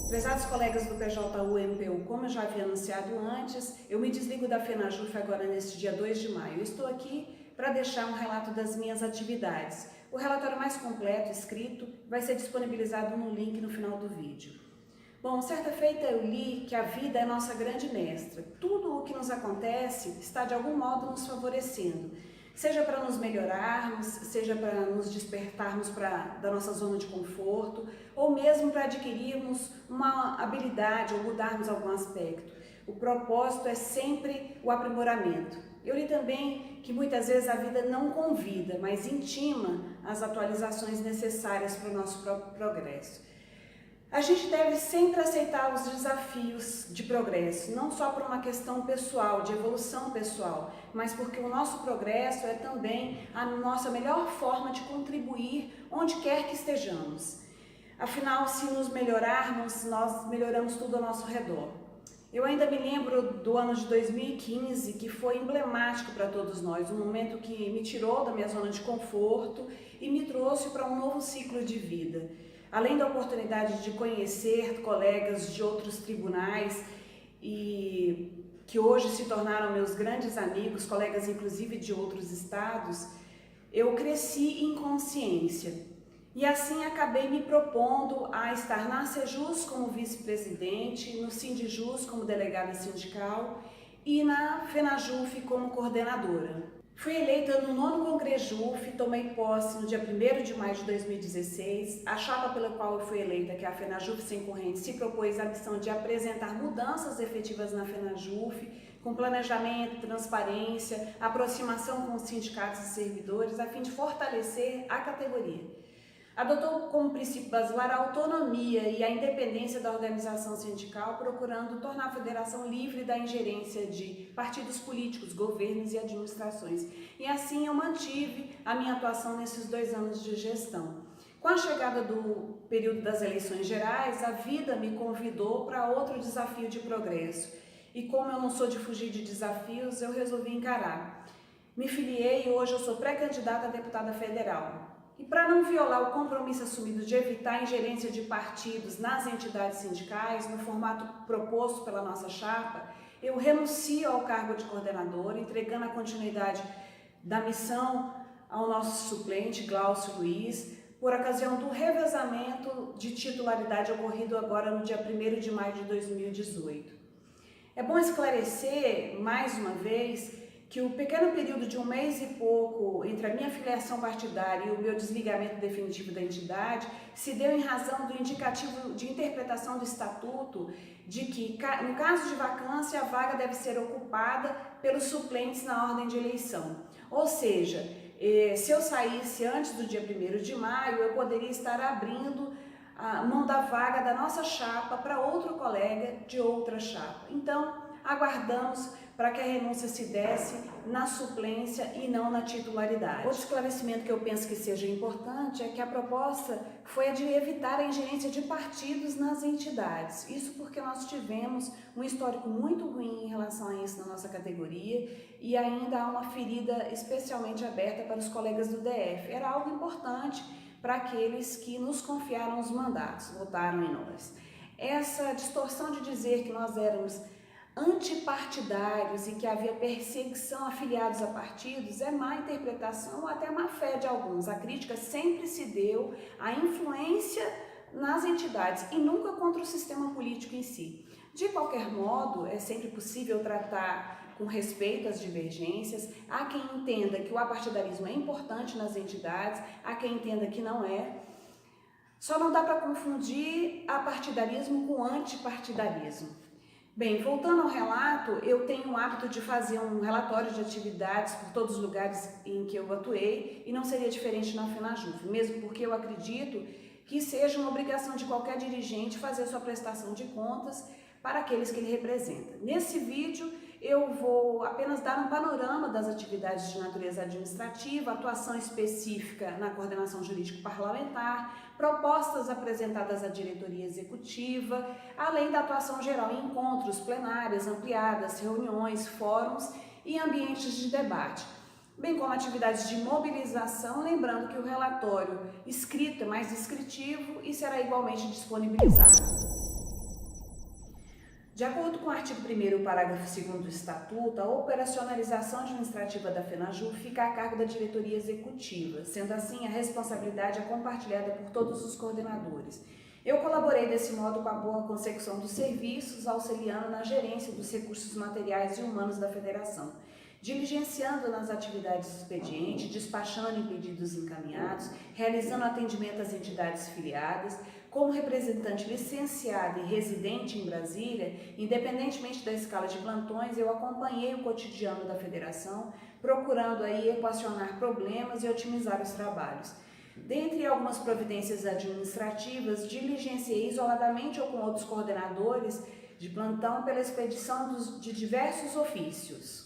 Prezados colegas do PJU-MPU, como eu já havia anunciado antes, eu me desligo da FENAJUF agora neste dia 2 de maio. Eu estou aqui para deixar um relato das minhas atividades. O relatório mais completo, escrito, vai ser disponibilizado no link no final do vídeo. Bom, certa feita eu li que a vida é nossa grande mestra. Tudo o que nos acontece está de algum modo nos favorecendo. Seja para nos melhorarmos, seja para nos despertarmos da nossa zona de conforto, ou mesmo para adquirirmos uma habilidade ou mudarmos algum aspecto. O propósito é sempre o aprimoramento. Eu li também que muitas vezes a vida não convida, mas intima as atualizações necessárias para o nosso próprio progresso. A gente deve sempre aceitar os desafios de progresso, não só por uma questão pessoal, de evolução pessoal, mas porque o nosso progresso é também a nossa melhor forma de contribuir onde quer que estejamos. Afinal, se nos melhorarmos, nós melhoramos tudo ao nosso redor. Eu ainda me lembro do ano de 2015, que foi emblemático para todos nós, um momento que me tirou da minha zona de conforto e me trouxe para um novo ciclo de vida. Além da oportunidade de conhecer colegas de outros tribunais e que hoje se tornaram meus grandes amigos, colegas inclusive de outros estados, eu cresci em consciência e assim acabei me propondo a estar na Sejus como vice-presidente, no Sindijus como delegada sindical e na FENAJUF como coordenadora. Fui eleita no 9º Congresso, tomei posse no dia 1º de maio de 2016. A chapa pela qual eu fui eleita, que é a FENAJUF Sem Corrente, se propôs a missão de apresentar mudanças efetivas na FENAJUF, com planejamento, transparência, aproximação com os sindicatos e servidores, a fim de fortalecer a categoria. Adotou como princípio basilar a autonomia e a independência da organização sindical, procurando tornar a federação livre da ingerência de partidos políticos, governos e administrações. E assim eu mantive a minha atuação nesses 2 anos de gestão. Com a chegada do período das eleições gerais, a vida me convidou para outro desafio de progresso. E como eu não sou de fugir de desafios, eu resolvi encarar. Me filiei e hoje eu sou pré-candidata a deputada federal. E para não violar o compromisso assumido de evitar a ingerência de partidos nas entidades sindicais, no formato proposto pela nossa chapa, eu renuncio ao cargo de coordenadora, entregando a continuidade da missão ao nosso suplente, Glaucio Luiz, por ocasião do revezamento de titularidade ocorrido agora no dia 1º de maio de 2018. É bom esclarecer, mais uma vez, que o pequeno período de 1 mês e pouco entre a minha filiação partidária e o meu desligamento definitivo da entidade se deu em razão do indicativo de interpretação do estatuto de que, no caso de vacância, a vaga deve ser ocupada pelos suplentes na ordem de eleição. Ou seja, se eu saísse antes do dia 1º de maio, eu poderia estar abrindo a mão da vaga da nossa chapa para outro colega de outra chapa. Então, aguardamos para que a renúncia se desse na suplência e não na titularidade. Outro esclarecimento que eu penso que seja importante é que a proposta foi a de evitar a ingerência de partidos nas entidades. Isso porque nós tivemos um histórico muito ruim em relação a isso na nossa categoria e ainda há uma ferida especialmente aberta para os colegas do DF. Era algo importante para aqueles que nos confiaram os mandatos, votaram em nós. Essa distorção de dizer que nós éramos antipartidários e que havia perseguição a filiados a partidos é má interpretação ou até má fé de alguns. A crítica sempre se deu à influência nas entidades e nunca contra o sistema político em si. De qualquer modo, é sempre possível tratar com respeito às divergências. Há quem entenda que o apartidarismo é importante nas entidades, há quem entenda que não é. Só não dá para confundir apartidarismo com antipartidarismo. Bem, voltando ao relato, eu tenho o hábito de fazer um relatório de atividades por todos os lugares em que eu atuei e não seria diferente na FENAJUF, mesmo porque eu acredito que seja uma obrigação de qualquer dirigente fazer sua prestação de contas para aqueles que ele representa. Nesse vídeo eu vou apenas dar um panorama das atividades de natureza administrativa, atuação específica na coordenação jurídico-parlamentar, propostas apresentadas à diretoria executiva, além da atuação geral em encontros, plenárias ampliadas, reuniões, fóruns e ambientes de debate. bem como atividades de mobilização, lembrando que o relatório escrito é mais descritivo e será igualmente disponibilizado. De acordo com o artigo 1º, parágrafo 2º do Estatuto, a operacionalização administrativa da FENAJU fica a cargo da diretoria executiva, sendo assim a responsabilidade é compartilhada por todos os coordenadores. Eu colaborei desse modo com a boa consecução dos serviços, auxiliando na gerência dos recursos materiais e humanos da Federação, diligenciando nas atividades do expediente, despachando em pedidos encaminhados, realizando atendimento às entidades filiadas. Como representante licenciado e residente em Brasília, independentemente da escala de plantões, eu acompanhei o cotidiano da Federação, procurando aí equacionar problemas e otimizar os trabalhos. Dentre algumas providências administrativas, diligenciei isoladamente ou com outros coordenadores de plantão pela expedição de diversos ofícios.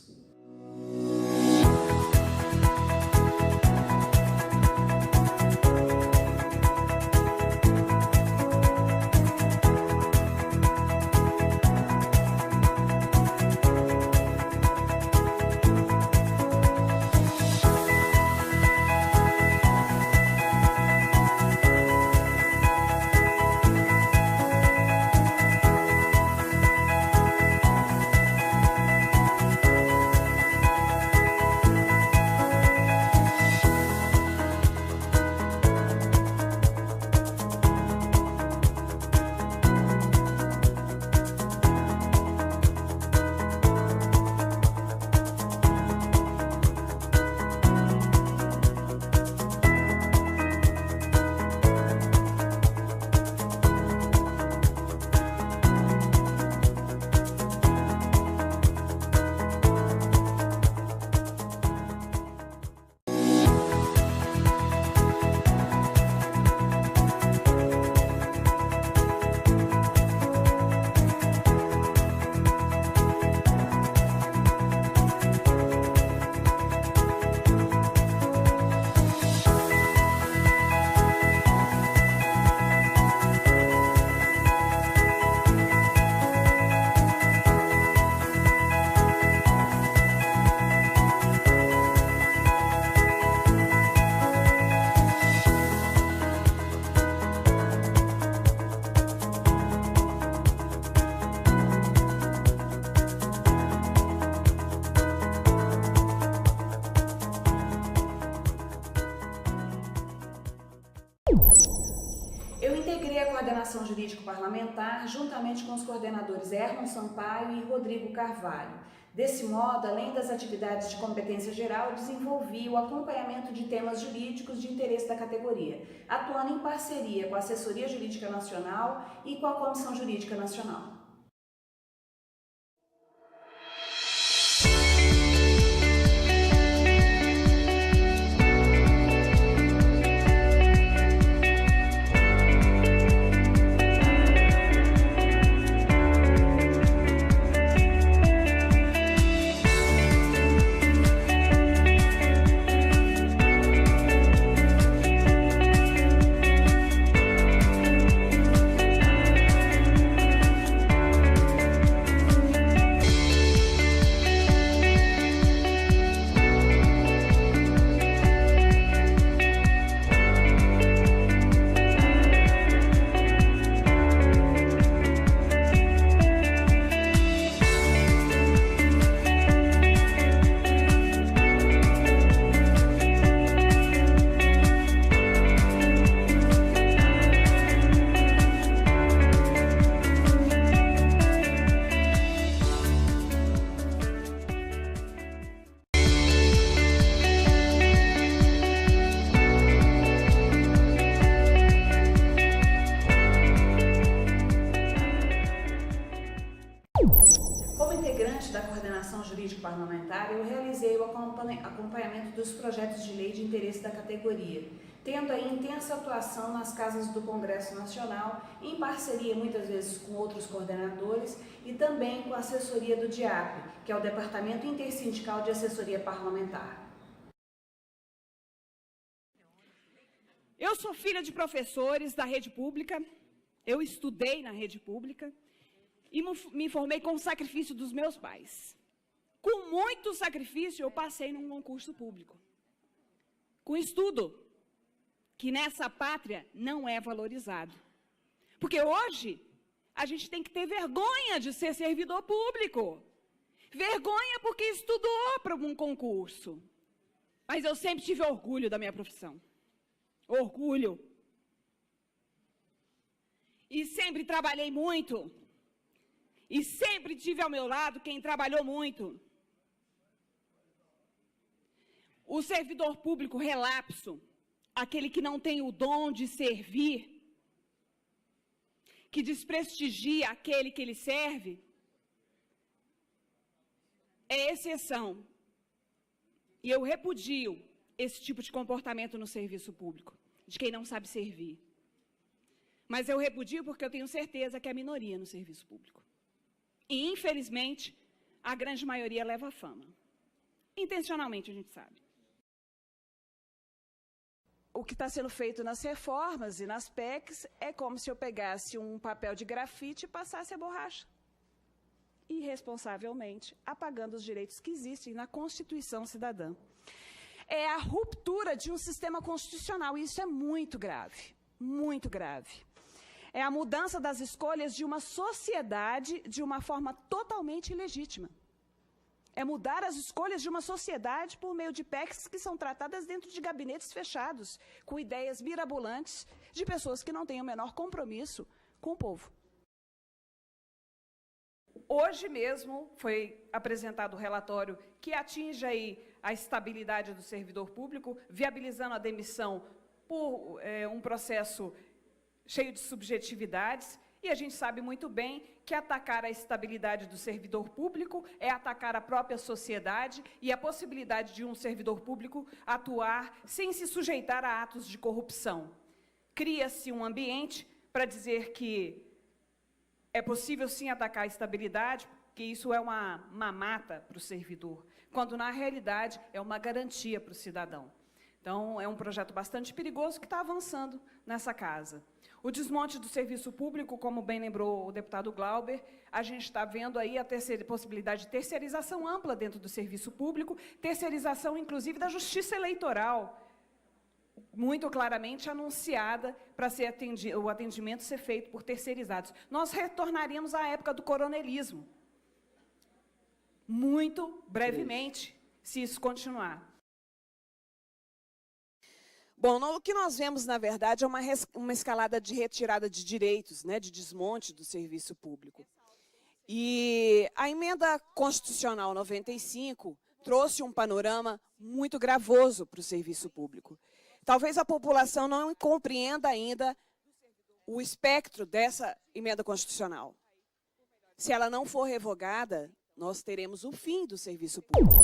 Eu integrei a coordenação jurídico-parlamentar juntamente com os coordenadores Erlon Sampaio e Rodrigo Carvalho. Desse modo, além das atividades de competência geral, desenvolvi o acompanhamento de temas jurídicos de interesse da categoria, atuando em parceria com a Assessoria Jurídica Nacional e com a Comissão Jurídica Nacional. Como integrante da coordenação jurídico-parlamentar, eu realizei o acompanhamento dos projetos de lei de interesse da categoria, tendo aí intensa atuação nas casas do Congresso Nacional, em parceria muitas vezes com outros coordenadores e também com a assessoria do DIAP, que é o Departamento Intersindical de Assessoria Parlamentar. Eu sou filha de professores da rede pública, eu estudei na rede pública, e me formei com o sacrifício dos meus pais. Com muito sacrifício, eu passei num concurso público. Com estudo, que nessa pátria não é valorizado. Porque hoje, a gente tem que ter vergonha de ser servidor público. Vergonha porque estudou para um concurso. Mas eu sempre tive orgulho da minha profissão. Orgulho. E sempre trabalhei muito. E sempre tive ao meu lado quem trabalhou muito. O servidor público relapso, aquele que não tem o dom de servir, que desprestigia aquele que ele serve, é exceção. E eu repudio esse tipo de comportamento no serviço público, de quem não sabe servir. Mas eu repudio porque eu tenho certeza que é a minoria no serviço público. E, infelizmente, a grande maioria leva fama. Intencionalmente, a gente sabe. O que está sendo feito nas reformas e nas PECs é como se eu pegasse um papel de grafite e passasse a borracha. Irresponsavelmente, apagando os direitos que existem na Constituição Cidadã. É a ruptura de um sistema constitucional, e isso é muito grave, muito grave. É a mudança das escolhas de uma sociedade de uma forma totalmente ilegítima. É mudar as escolhas de uma sociedade por meio de PECs que são tratadas dentro de gabinetes fechados, com ideias mirabolantes de pessoas que não têm o menor compromisso com o povo. Hoje mesmo foi apresentado o relatório que atinge aí a estabilidade do servidor público, viabilizando a demissão por um processo cheio de subjetividades, e a gente sabe muito bem que atacar a estabilidade do servidor público é atacar a própria sociedade e a possibilidade de um servidor público atuar sem se sujeitar a atos de corrupção. Cria-se um ambiente para dizer que é possível, sim, atacar a estabilidade, porque isso é uma mamata para o servidor, quando, na realidade, é uma garantia para o cidadão. Então, é um projeto bastante perigoso que está avançando nessa casa. O desmonte do serviço público, como bem lembrou o deputado Glauber, a gente está vendo aí a possibilidade de terceirização ampla dentro do serviço público, terceirização, inclusive, da justiça eleitoral, muito claramente anunciada para ser o atendimento ser feito por terceirizados. Nós retornaríamos à época do coronelismo, muito brevemente, se isso continuar. Bom, o que nós vemos, na verdade, é uma escalada de retirada de direitos, né, de desmonte do serviço público. E a emenda constitucional 95 trouxe um panorama muito gravoso para o serviço público. Talvez a população não compreenda ainda o espectro dessa emenda constitucional. Se ela não for revogada, nós teremos o fim do serviço público.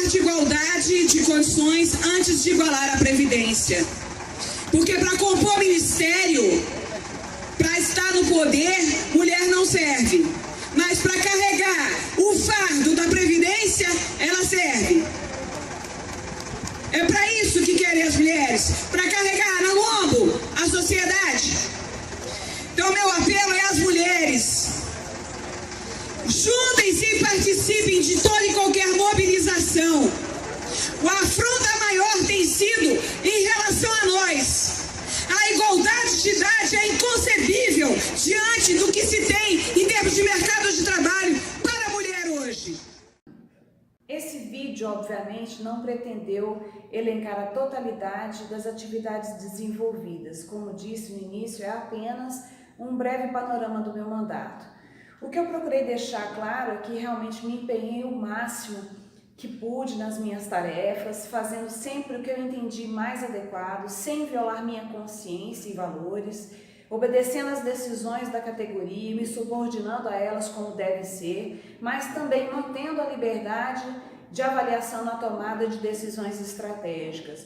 de igualdade de condições antes de igualar a Previdência. Porque para compor ministério, para estar no poder, mulher não serve. Mas para carregar o fardo da Previdência, ela serve. É para isso que querem as mulheres, para carregar no lombo a sociedade. Então, meu apelo é às mulheres: juntem-se e participem de toda e qualquer mobilização. A afronta maior tem sido em relação a nós. A igualdade de idade é inconcebível diante do que se tem em termos de mercado de trabalho para a mulher hoje. Esse vídeo, obviamente, não pretendeu elencar a totalidade das atividades desenvolvidas. Como disse no início, é apenas um breve panorama do meu mandato. O que eu procurei deixar claro é que realmente me empenhei o máximo que pude nas minhas tarefas, fazendo sempre o que eu entendi mais adequado, sem violar minha consciência e valores, obedecendo às decisões da categoria, me subordinando a elas como deve ser, mas também mantendo a liberdade de avaliação na tomada de decisões estratégicas,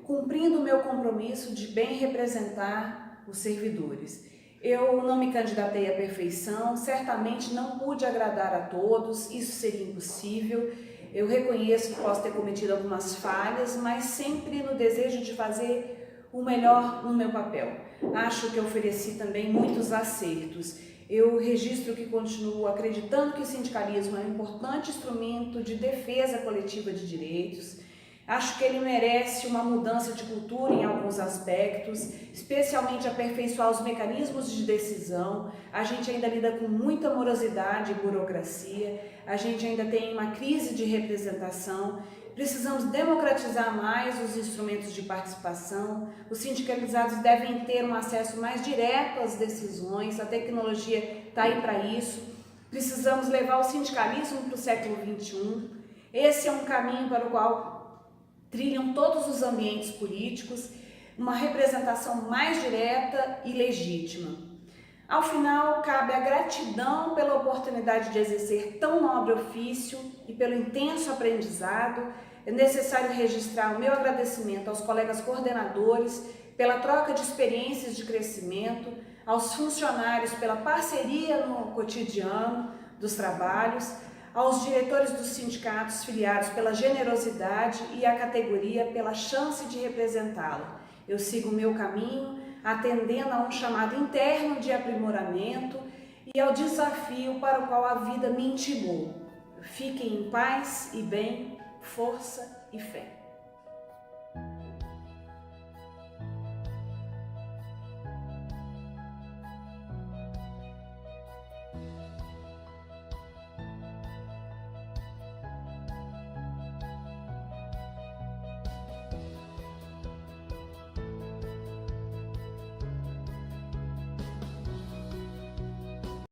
cumprindo o meu compromisso de bem representar os servidores. Eu não me candidatei à perfeição, certamente não pude agradar a todos, isso seria impossível. Eu reconheço que posso ter cometido algumas falhas, mas sempre no desejo de fazer o melhor no meu papel. Acho que ofereci também muitos acertos. Eu registro que continuo acreditando que o sindicalismo é um importante instrumento de defesa coletiva de direitos. Acho que ele merece uma mudança de cultura em alguns aspectos, especialmente aperfeiçoar os mecanismos de decisão. A gente ainda lida com muita morosidade e burocracia, a gente ainda tem uma crise de representação. Precisamos democratizar mais os instrumentos de participação, os sindicalizados devem ter um acesso mais direto às decisões, a tecnologia está aí para isso. Precisamos levar o sindicalismo para o século XXI. Esse é um caminho para o qual trilham todos os ambientes políticos, uma representação mais direta e legítima. Ao final, cabe a gratidão pela oportunidade de exercer tão nobre ofício e pelo intenso aprendizado. É necessário registrar o meu agradecimento aos colegas coordenadores pela troca de experiências de crescimento, aos funcionários pela parceria no cotidiano dos trabalhos, aos diretores dos sindicatos filiados pela generosidade e à categoria pela chance de representá-lo. Eu sigo o meu caminho, atendendo a um chamado interno de aprimoramento e ao desafio para o qual a vida me intimou. Fiquem em paz e bem, força e fé.